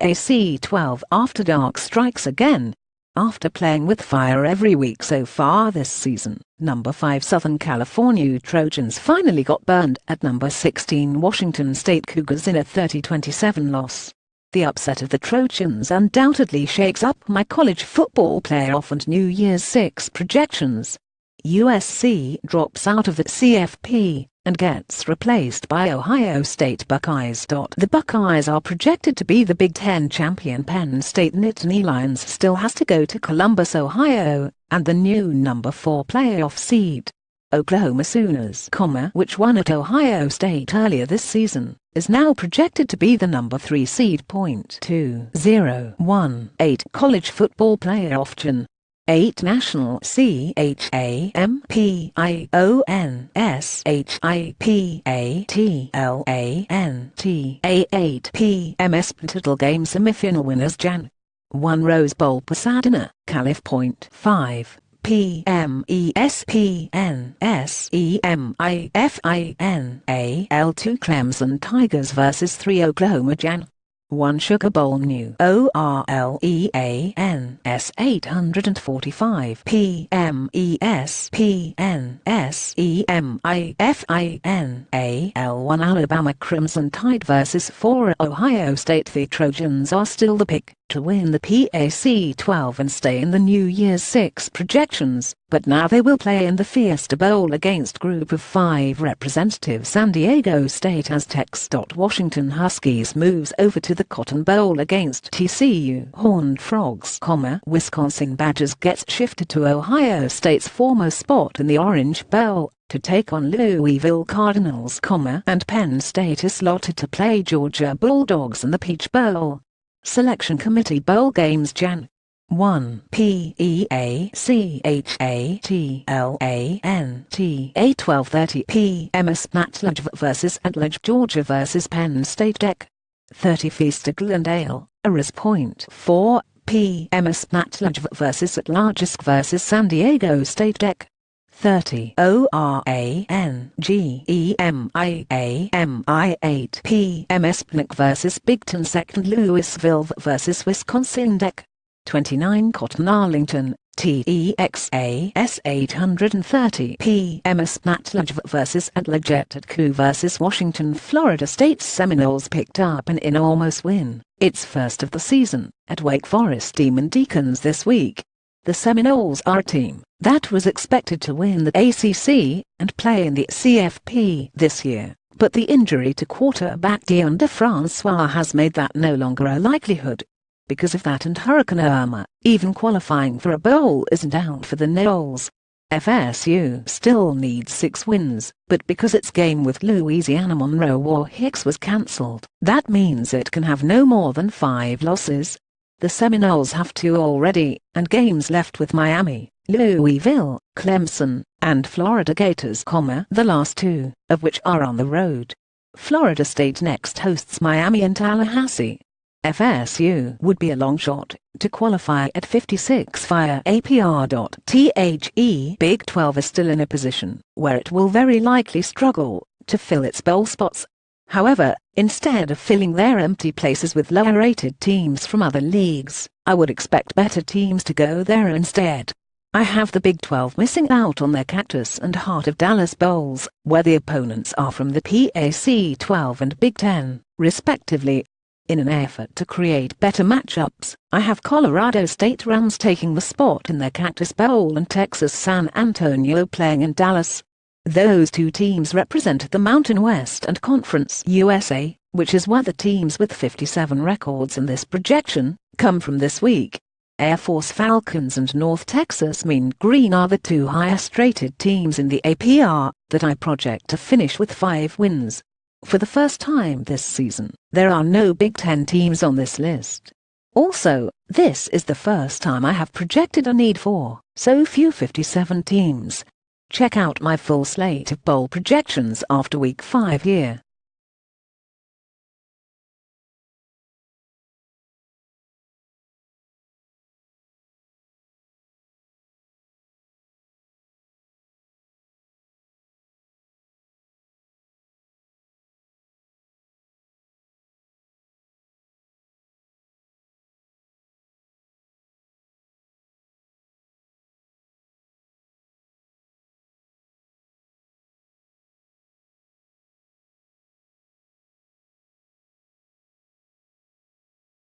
PAC 12 After Dark strikes again. After playing with fire every week so far this season, number 5 Southern California Trojans finally got burned at number 16 Washington State Cougars in a 30-27 loss. The upset of the Trojans undoubtedly shakes up my college football playoff and New Year's Six projections. USC drops out of the CFP and gets replaced by Ohio State Buckeyes. The Buckeyes are projected to be the Big Ten champion. Penn State Nittany Lions still has to go to Columbus, Ohio, and the new number 4 playoff seed, Oklahoma Sooners, which won at Ohio State earlier this season, is now projected to be the number 3 seed. 2018 College Football Playoff Gen 8 National CHAMPIONSHIPATLANTA 8 p.m. Title Game Semifinal winners Jan. 1 Rose Bowl Pasadena, Calif. 5 p.m. ESPN SEMIFINAL 2 Clemson Tigers vs 3 Oklahoma Jan. 1 Sugar Bowl New ORLEANS 845 p.m. ESPN SEMIFINAL 1 Alabama Crimson Tide vs 4 Ohio State. The Trojans are still the pick to win the PAC 12 and stay in the New Year's Six projections, but now they will play in the Fiesta Bowl against Group of 5 representative San Diego State Aztecs. Washington Huskies moves over to the Cotton Bowl against TCU Horned Frogs, Wisconsin Badgers gets shifted to Ohio State's former spot in the Orange Bowl to take on Louisville Cardinals, and Penn State is slotted to play Georgia Bulldogs in the Peach Bowl. Selection Committee Bowl Games Jan. 1 PEACHATLANTA 12:30 p.m. Atlanta vs Atlanta Georgia vs Penn State Deck. 30 Fiesta Glendale, Aris Point 4 p.m. Atlanta vs Atlantic vs San Diego State Deck. 30 ORANGEMIAMI 8 p.m. Spnick vs Big Ten Second Louisville vs Wisconsin Deck. 29 Cotton Arlington, TEXAS 830 p.m. Atlanta vs Atlanta Coup vs Washington. Florida State's Seminoles picked up an enormous win, its first of the season, at Wake Forest Demon Deacons this week. The Seminoles are a team that was expected to win the ACC and play in the CFP this year, but the injury to quarterback Deondre Francois has made that no longer a likelihood. Because of that and Hurricane Irma, even qualifying for a bowl isn't out for the Noles. FSU still needs 6 wins, but because its game with Louisiana Monroe War Hicks was cancelled, that means it can have no more than 5 losses. The Seminoles have 2 already, and games left with Miami, Louisville, Clemson, and Florida Gators, the last 2 of which are on the road. Florida State next hosts Miami and Tallahassee. FSU would be a long shot to qualify at 56 via APR.THE. Big 12 is still in a position where it will very likely struggle to fill its bowl spots. However, instead of filling their empty places with lower-rated teams from other leagues, I would expect better teams to go there instead. I have the Big 12 missing out on their Cactus and Heart of Dallas Bowls, where the opponents are from the PAC 12 and Big 10, respectively. In an effort to create better matchups, I have Colorado State Rams taking the spot in their Cactus Bowl and Texas San Antonio playing in Dallas. Those 2 teams represent the Mountain West and Conference USA, which is where the teams with 57 records in this projection come from this week. Air Force Falcons and North Texas Mean Green are the 2 highest-rated teams in the APR that I project to finish with 5 wins. For the first time this season, there are no Big Ten teams on this list. Also, this is the first time I have projected a need for so few 57 teams. Check out my full slate of bowl projections after Week 5 here.